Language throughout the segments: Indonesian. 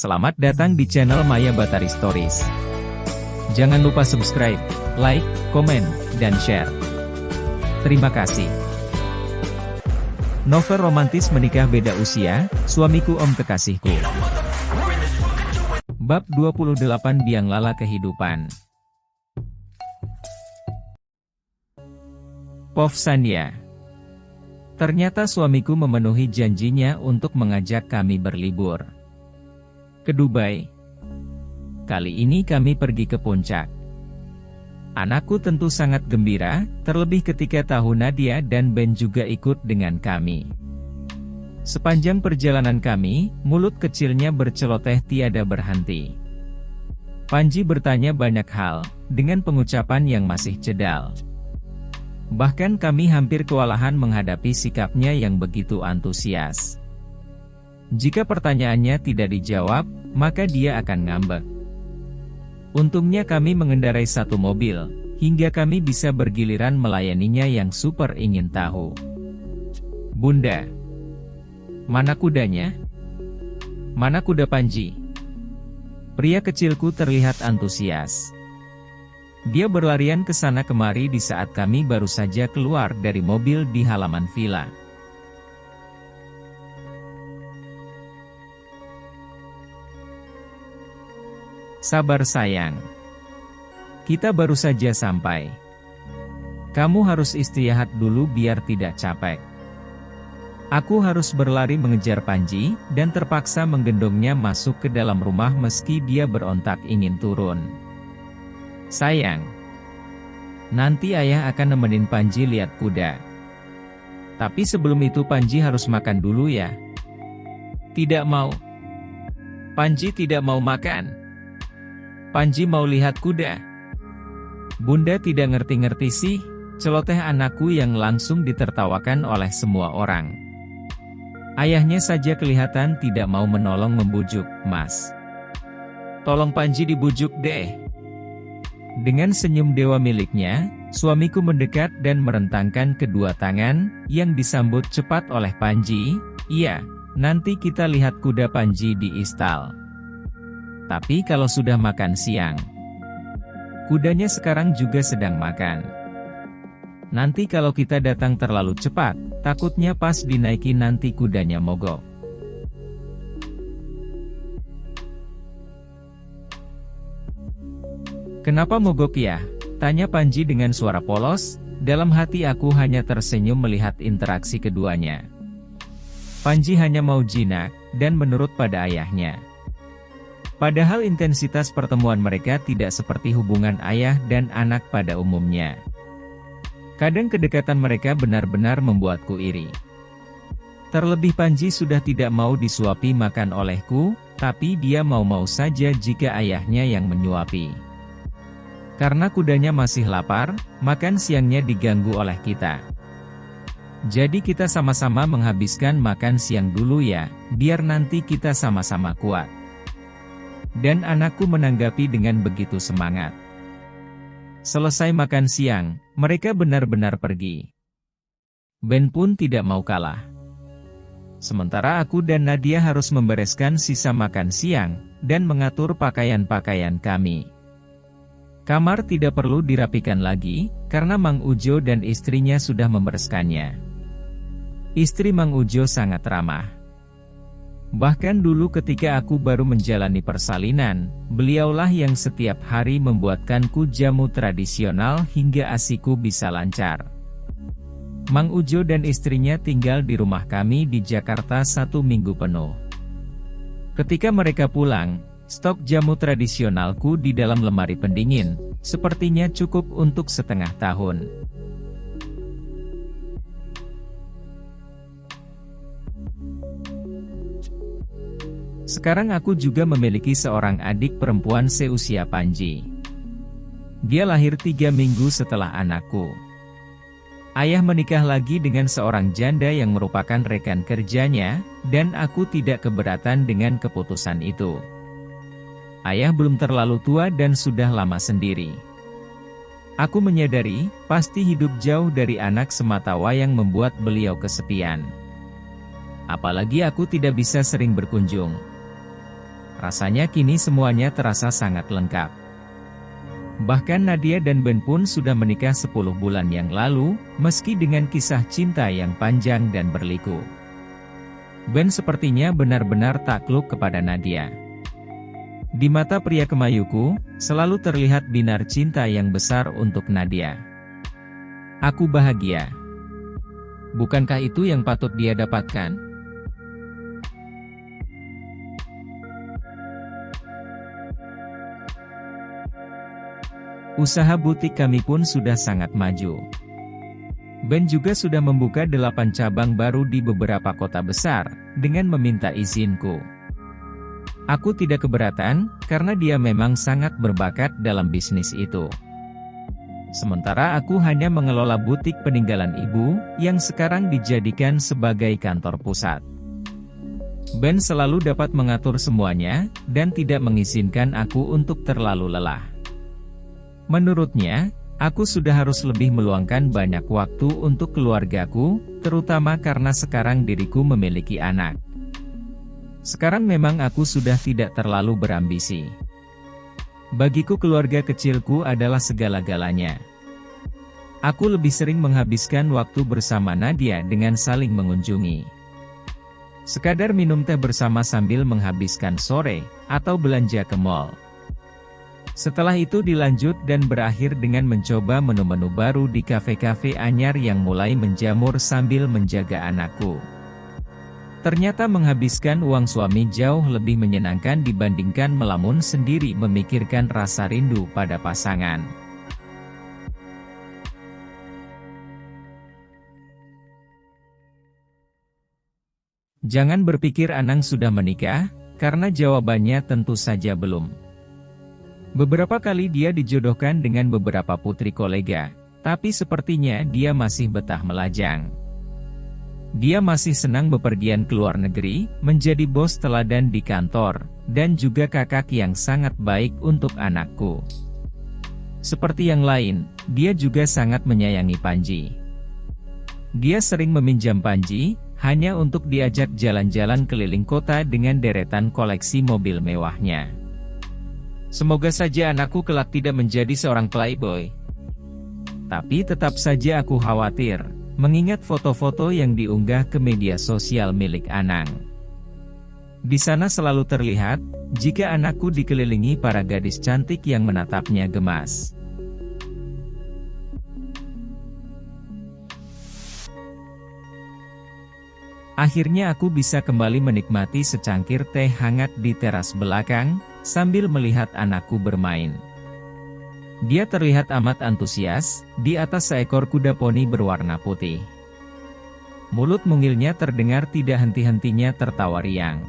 Selamat datang di channel Maya Batari Stories. Jangan lupa subscribe, like, komen, dan share. Terima kasih. Novel romantis menikah beda usia, suamiku om kekasihku. Bab 28 Biang Lala Kehidupan. Povsania. Ternyata suamiku memenuhi janjinya untuk mengajak kami berlibur ke Dubai. Kali ini kami pergi ke puncak. Anakku tentu sangat gembira, terlebih ketika tahu Nadia dan Ben juga ikut dengan kami. Sepanjang perjalanan kami, mulut kecilnya berceloteh tiada berhenti. Panji bertanya banyak hal, dengan pengucapan yang masih cedal. Bahkan kami hampir kewalahan menghadapi sikapnya yang begitu antusias. Jika pertanyaannya tidak dijawab, maka dia akan ngambek. Untungnya kami mengendarai satu mobil, hingga kami bisa bergiliran melayaninya yang super ingin tahu. Bunda, mana kudanya? Mana kuda Panji? Pria kecilku terlihat antusias. Dia berlarian ke sana kemari di saat kami baru saja keluar dari mobil di halaman villa. Sabar sayang. Kita baru saja sampai. Kamu harus istirahat dulu biar tidak capek. Aku harus berlari mengejar Panji, dan terpaksa menggendongnya masuk ke dalam rumah meski dia berontak ingin turun. Sayang. Nanti ayah akan nemenin Panji lihat kuda. Tapi sebelum itu Panji harus makan dulu ya. Tidak mau. Panji tidak mau makan. Panji mau lihat kuda. Bunda tidak ngerti-ngerti sih, celoteh anakku yang langsung ditertawakan oleh semua orang. Ayahnya saja kelihatan tidak mau menolong membujuk, Mas. Tolong Panji dibujuk deh. Dengan senyum dewa miliknya, suamiku mendekat dan merentangkan kedua tangan, yang disambut cepat oleh Panji. Iya, nanti kita lihat kuda Panji di istal. Tapi kalau sudah makan siang, kudanya sekarang juga sedang makan. Nanti kalau kita datang terlalu cepat, takutnya pas dinaiki nanti kudanya mogok. Kenapa mogok ya? Tanya Panji dengan suara polos. Dalam hati aku hanya tersenyum melihat interaksi keduanya. Panji hanya mau jinak, dan menurut pada ayahnya. Padahal intensitas pertemuan mereka tidak seperti hubungan ayah dan anak pada umumnya. Kadang kedekatan mereka benar-benar membuatku iri. Terlebih Panji sudah tidak mau disuapi makan olehku, tapi dia mau-mau saja jika ayahnya yang menyuapi. Karena kudanya masih lapar, makan siangnya diganggu oleh kita. Jadi kita sama-sama menghabiskan makan siang dulu ya, biar nanti kita sama-sama kuat. Dan anakku menanggapi dengan begitu semangat. Selesai makan siang, mereka benar-benar pergi. Ben pun tidak mau kalah. Sementara aku dan Nadia harus membereskan sisa makan siang, dan mengatur pakaian-pakaian kami. Kamar tidak perlu dirapikan lagi, karena Mang Ujo dan istrinya sudah membereskannya. Istri Mang Ujo sangat ramah. Bahkan dulu ketika aku baru menjalani persalinan, beliaulah yang setiap hari membuatkanku jamu tradisional hingga ASIku bisa lancar. Mang Ujo dan istrinya tinggal di rumah kami di Jakarta 1 minggu penuh. Ketika mereka pulang, stok jamu tradisionalku di dalam lemari pendingin, sepertinya cukup untuk setengah tahun. Sekarang aku juga memiliki seorang adik perempuan seusia Panji. Dia lahir 3 minggu setelah anakku. Ayah menikah lagi dengan seorang janda yang merupakan rekan kerjanya, dan aku tidak keberatan dengan keputusan itu. Ayah belum terlalu tua dan sudah lama sendiri. Aku menyadari, pasti hidup jauh dari anak sematawayang membuat beliau kesepian. Apalagi aku tidak bisa sering berkunjung. Rasanya kini semuanya terasa sangat lengkap. Bahkan Nadia dan Ben pun sudah menikah 10 bulan yang lalu, meski dengan kisah cinta yang panjang dan berliku. Ben sepertinya benar-benar takluk kepada Nadia. Di mata pria Kemayuku, selalu terlihat binar cinta yang besar untuk Nadia. Aku bahagia. Bukankah itu yang patut dia dapatkan? Usaha butik kami pun sudah sangat maju. Ben juga sudah membuka 8 cabang baru di beberapa kota besar, dengan meminta izinku. Aku tidak keberatan, karena dia memang sangat berbakat dalam bisnis itu. Sementara aku hanya mengelola butik peninggalan ibu, yang sekarang dijadikan sebagai kantor pusat. Ben selalu dapat mengatur semuanya, dan tidak mengizinkan aku untuk terlalu lelah. Menurutnya, aku sudah harus lebih meluangkan banyak waktu untuk keluargaku, terutama karena sekarang diriku memiliki anak. Sekarang memang aku sudah tidak terlalu berambisi. Bagiku keluarga kecilku adalah segala-galanya. Aku lebih sering menghabiskan waktu bersama Nadia dengan saling mengunjungi. Sekadar minum teh bersama sambil menghabiskan sore, atau belanja ke mall. Setelah itu dilanjut dan berakhir dengan mencoba menu-menu baru di kafe-kafe anyar yang mulai menjamur sambil menjaga anakku. Ternyata menghabiskan uang suami jauh lebih menyenangkan dibandingkan melamun sendiri memikirkan rasa rindu pada pasangan. Jangan berpikir Anang sudah menikah, karena jawabannya tentu saja belum. Beberapa kali dia dijodohkan dengan beberapa putri kolega, tapi sepertinya dia masih betah melajang. Dia masih senang bepergian ke luar negeri, menjadi bos teladan di kantor, dan juga kakak yang sangat baik untuk anakku. Seperti yang lain, dia juga sangat menyayangi Panji. Dia sering meminjam Panji, hanya untuk diajak jalan-jalan keliling kota dengan deretan koleksi mobil mewahnya. Semoga saja anakku kelak tidak menjadi seorang playboy. Tapi tetap saja aku khawatir, mengingat foto-foto yang diunggah ke media sosial milik Anang. Di sana selalu terlihat, jika anakku dikelilingi para gadis cantik yang menatapnya gemas. Akhirnya aku bisa kembali menikmati secangkir teh hangat di teras belakang, sambil melihat anakku bermain. Dia terlihat amat antusias, di atas seekor kuda poni berwarna putih. Mulut mungilnya terdengar tidak henti-hentinya tertawa riang.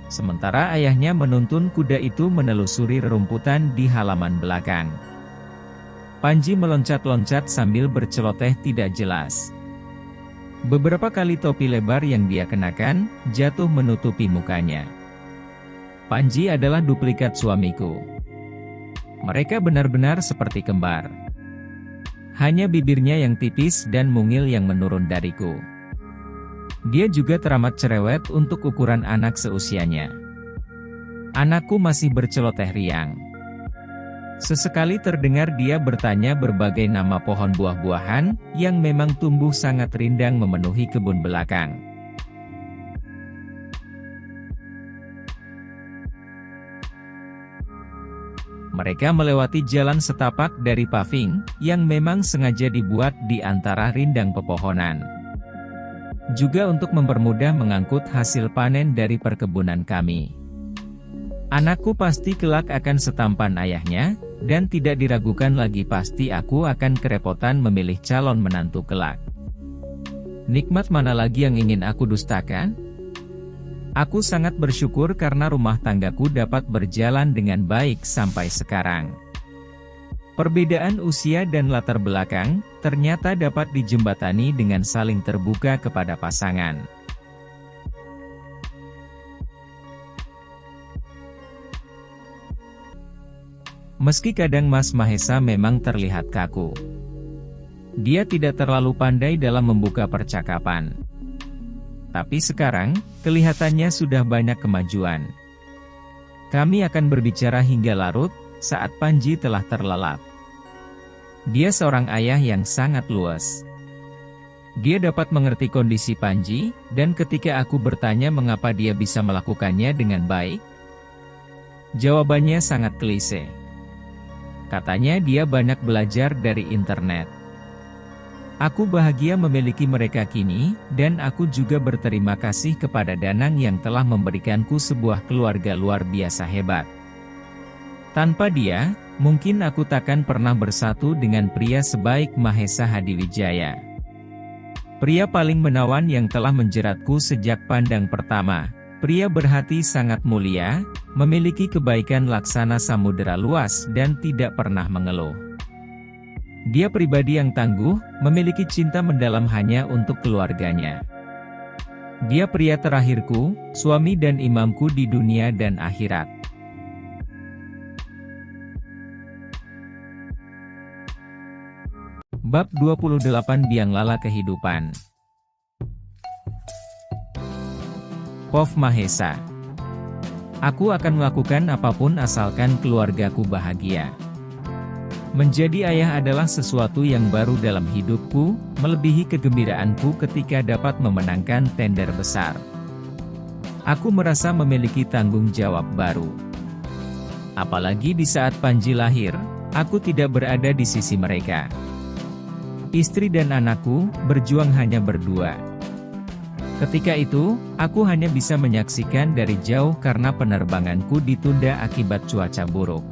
Sementara ayahnya menuntun kuda itu menelusuri rerumputan di halaman belakang. Panji meloncat-loncat sambil berceloteh tidak jelas. Beberapa kali topi lebar yang dia kenakan, jatuh menutupi mukanya. Panji adalah duplikat suamiku. Mereka benar-benar seperti kembar. Hanya bibirnya yang tipis dan mungil yang menurun dariku. Dia juga teramat cerewet untuk ukuran anak seusianya. Anakku masih berceloteh riang. Sesekali terdengar dia bertanya berbagai nama pohon buah-buahan, yang memang tumbuh sangat rindang memenuhi kebun belakang. Mereka melewati jalan setapak dari paving, yang memang sengaja dibuat di antara rindang pepohonan. Juga untuk mempermudah mengangkut hasil panen dari perkebunan kami. Anakku pasti kelak akan setampan ayahnya, dan tidak diragukan lagi pasti aku akan kerepotan memilih calon menantu kelak. Nikmat mana lagi yang ingin aku dustakan? Aku sangat bersyukur karena rumah tanggaku dapat berjalan dengan baik sampai sekarang. Perbedaan usia dan latar belakang, ternyata dapat dijembatani dengan saling terbuka kepada pasangan. Meski kadang Mas Mahesa memang terlihat kaku. Dia tidak terlalu pandai dalam membuka percakapan. Tapi sekarang, kelihatannya sudah banyak kemajuan. Kami akan berbicara hingga larut, saat Panji telah terlelap. Dia seorang ayah yang sangat luas. Dia dapat mengerti kondisi Panji, dan ketika aku bertanya mengapa dia bisa melakukannya dengan baik, jawabannya sangat klise. Katanya dia banyak belajar dari internet. Aku bahagia memiliki mereka kini, dan aku juga berterima kasih kepada Danang yang telah memberikanku sebuah keluarga luar biasa hebat. Tanpa dia, mungkin aku takkan pernah bersatu dengan pria sebaik Mahesa Hadiwijaya. Pria paling menawan yang telah menjeratku sejak pandang pertama. Pria berhati sangat mulia, memiliki kebaikan laksana samudera luas dan tidak pernah mengeluh. Dia pribadi yang tangguh, memiliki cinta mendalam hanya untuk keluarganya. Dia pria terakhirku, suami dan imamku di dunia dan akhirat. Bab 28 Biang Lala Kehidupan. Pov Mahesa. Aku akan melakukan apapun asalkan keluargaku bahagia. Menjadi ayah adalah sesuatu yang baru dalam hidupku, melebihi kegembiraanku ketika dapat memenangkan tender besar. Aku merasa memiliki tanggung jawab baru. Apalagi di saat Panji lahir, aku tidak berada di sisi mereka. Istri dan anakku berjuang hanya berdua. Ketika itu, aku hanya bisa menyaksikan dari jauh karena penerbanganku ditunda akibat cuaca buruk.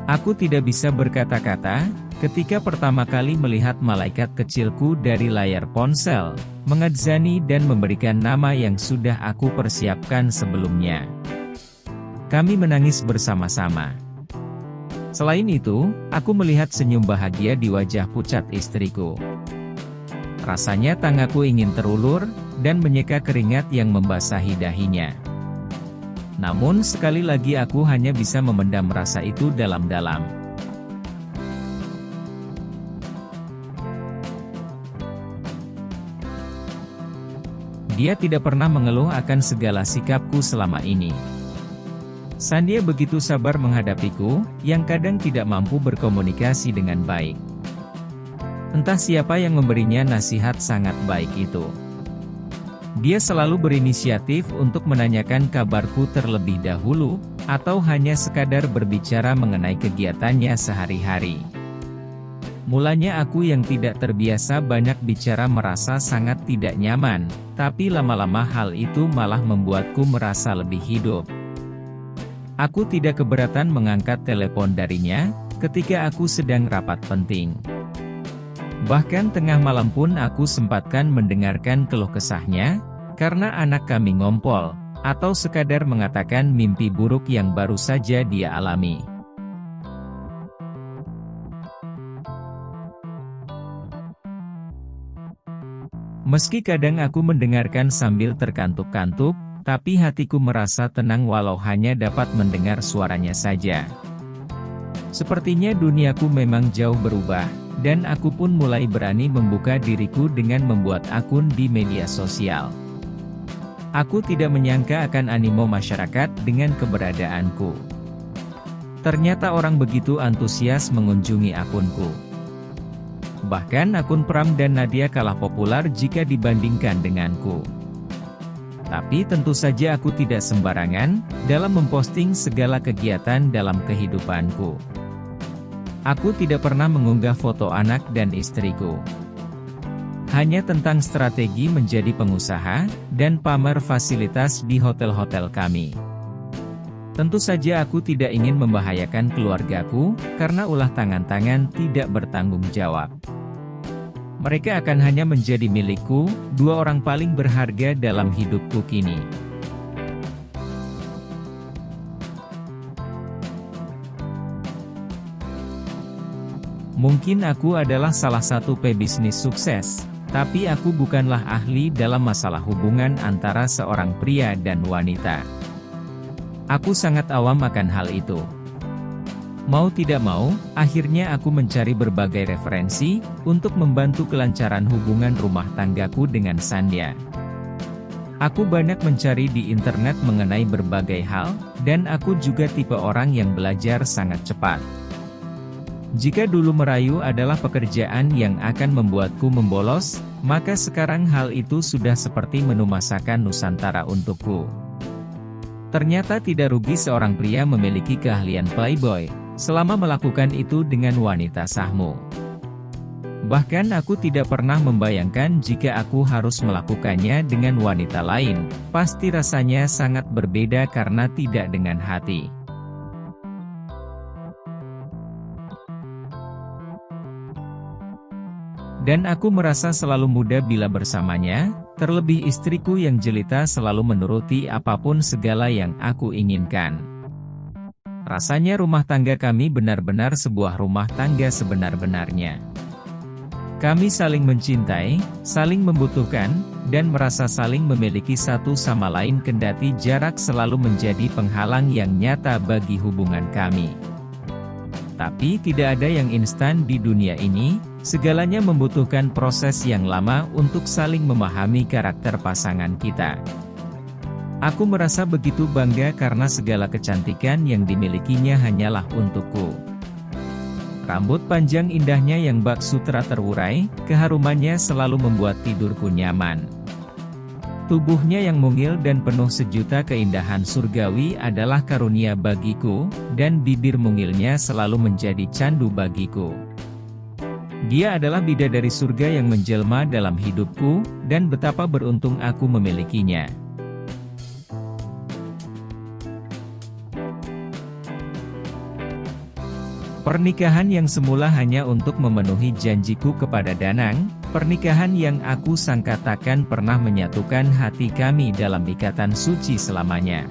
Aku tidak bisa berkata-kata, ketika pertama kali melihat malaikat kecilku dari layar ponsel, mengadzani dan memberikan nama yang sudah aku persiapkan sebelumnya. Kami menangis bersama-sama. Selain itu, aku melihat senyum bahagia di wajah pucat istriku. Rasanya tanganku ingin terulur, dan menyeka keringat yang membasahi dahinya. Namun sekali lagi aku hanya bisa memendam rasa itu dalam-dalam. Dia tidak pernah mengeluh akan segala sikapku selama ini. Sandia begitu sabar menghadapiku, yang kadang tidak mampu berkomunikasi dengan baik. Entah siapa yang memberinya nasihat sangat baik itu. Dia selalu berinisiatif untuk menanyakan kabarku terlebih dahulu, atau hanya sekadar berbicara mengenai kegiatannya sehari-hari. Mulanya aku yang tidak terbiasa banyak bicara merasa sangat tidak nyaman, tapi lama-lama hal itu malah membuatku merasa lebih hidup. Aku tidak keberatan mengangkat telepon darinya, ketika aku sedang rapat penting. Bahkan tengah malam pun aku sempatkan mendengarkan keluh kesahnya, karena anak kami ngompol, atau sekadar mengatakan mimpi buruk yang baru saja dia alami. Meski kadang aku mendengarkan sambil terkantuk-kantuk, tapi hatiku merasa tenang walau hanya dapat mendengar suaranya saja. Sepertinya duniaku memang jauh berubah, dan aku pun mulai berani membuka diriku dengan membuat akun di media sosial. Aku tidak menyangka akan animo masyarakat dengan keberadaanku. Ternyata orang begitu antusias mengunjungi akunku. Bahkan akun Pram dan Nadia kalah populer jika dibandingkan denganku. Tapi tentu saja aku tidak sembarangan dalam memposting segala kegiatan dalam kehidupanku. Aku tidak pernah mengunggah foto anak dan istriku. Hanya tentang strategi menjadi pengusaha, dan pamer fasilitas di hotel-hotel kami. Tentu saja aku tidak ingin membahayakan keluargaku, karena ulah tangan-tangan tidak bertanggung jawab. Mereka akan hanya menjadi milikku, dua orang paling berharga dalam hidupku kini. Mungkin aku adalah salah satu pebisnis sukses, tapi aku bukanlah ahli dalam masalah hubungan antara seorang pria dan wanita. Aku sangat awam akan hal itu. Mau tidak mau, akhirnya aku mencari berbagai referensi, untuk membantu kelancaran hubungan rumah tanggaku dengan Sandia. Aku banyak mencari di internet mengenai berbagai hal, dan aku juga tipe orang yang belajar sangat cepat. Jika dulu merayu adalah pekerjaan yang akan membuatku membolos, maka sekarang hal itu sudah seperti menu masakan Nusantara untukku. Ternyata tidak rugi seorang pria memiliki keahlian playboy, selama melakukan itu dengan wanita sahmu. Bahkan aku tidak pernah membayangkan jika aku harus melakukannya dengan wanita lain, pasti rasanya sangat berbeda karena tidak dengan hati. Dan aku merasa selalu muda bila bersamanya, terlebih istriku yang jelita selalu menuruti apapun segala yang aku inginkan. Rasanya rumah tangga kami benar-benar sebuah rumah tangga sebenar-benarnya. Kami saling mencintai, saling membutuhkan, dan merasa saling memiliki satu sama lain kendati jarak selalu menjadi penghalang yang nyata bagi hubungan kami. Tapi tidak ada yang instan di dunia ini, segalanya membutuhkan proses yang lama untuk saling memahami karakter pasangan kita. Aku merasa begitu bangga karena segala kecantikan yang dimilikinya hanyalah untukku. Rambut panjang indahnya yang bak sutra terurai, keharumannya selalu membuat tidurku nyaman. Tubuhnya yang mungil dan penuh sejuta keindahan surgawi adalah karunia bagiku, dan bibir mungilnya selalu menjadi candu bagiku. Dia adalah bidadari surga yang menjelma dalam hidupku, dan betapa beruntung aku memilikinya. Pernikahan yang semula hanya untuk memenuhi janjiku kepada Danang, pernikahan yang aku sangka takkan pernah menyatukan hati kami dalam ikatan suci selamanya.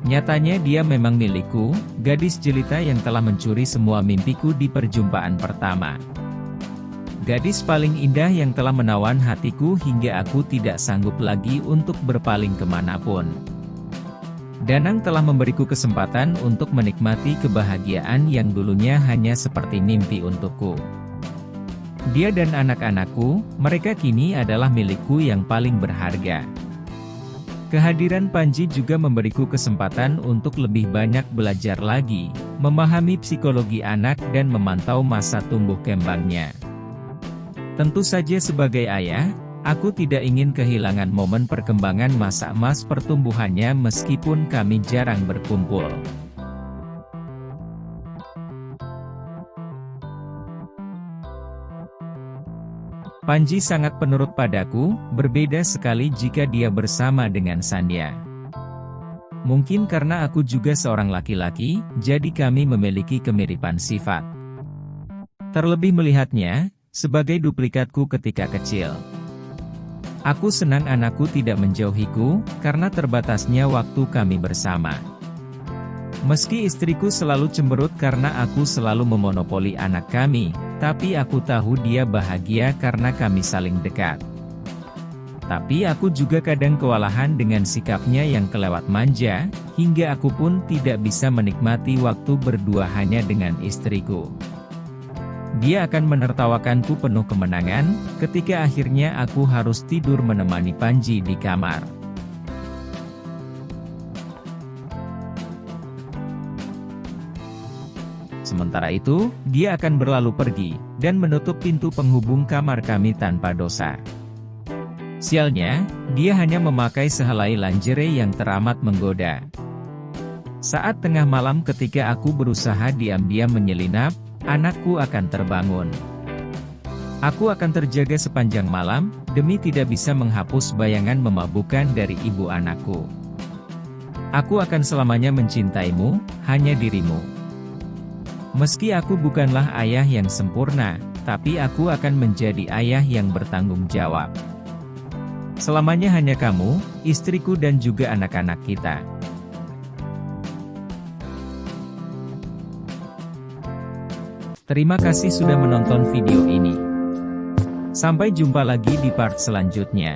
Nyatanya dia memang milikku, gadis jelita yang telah mencuri semua mimpiku di perjumpaan pertama. Gadis paling indah yang telah menawan hatiku hingga aku tidak sanggup lagi untuk berpaling kemanapun. Danang telah memberiku kesempatan untuk menikmati kebahagiaan yang dulunya hanya seperti mimpi untukku. Dia dan anak-anakku, mereka kini adalah milikku yang paling berharga. Kehadiran Panji juga memberiku kesempatan untuk lebih banyak belajar lagi, memahami psikologi anak dan memantau masa tumbuh kembangnya. Tentu saja sebagai ayah, aku tidak ingin kehilangan momen perkembangan masa emas pertumbuhannya meskipun kami jarang berkumpul. Panji sangat penurut padaku, berbeda sekali jika dia bersama dengan Sandhya. Mungkin karena aku juga seorang laki-laki, jadi kami memiliki kemiripan sifat. Terlebih melihatnya, sebagai duplikatku ketika kecil. Aku senang anakku tidak menjauhiku, karena terbatasnya waktu kami bersama. Meski istriku selalu cemberut karena aku selalu memonopoli anak kami, tapi aku tahu dia bahagia karena kami saling dekat. Tapi aku juga kadang kewalahan dengan sikapnya yang kelewat manja, hingga aku pun tidak bisa menikmati waktu berdua hanya dengan istriku. Dia akan menertawakanku penuh kemenangan, ketika akhirnya aku harus tidur menemani Panji di kamar. Sementara itu, dia akan berlalu pergi, dan menutup pintu penghubung kamar kami tanpa dosa. Sialnya, dia hanya memakai sehelai lingerie yang teramat menggoda. Saat tengah malam ketika aku berusaha diam-diam menyelinap, anakku akan terbangun. Aku akan terjaga sepanjang malam, demi tidak bisa menghapus bayangan memabukkan dari ibu anakku. Aku akan selamanya mencintaimu, hanya dirimu. Meski aku bukanlah ayah yang sempurna, tapi aku akan menjadi ayah yang bertanggung jawab. Selamanya hanya kamu, istriku dan juga anak-anak kita. Terima kasih sudah menonton video ini. Sampai jumpa lagi di part selanjutnya.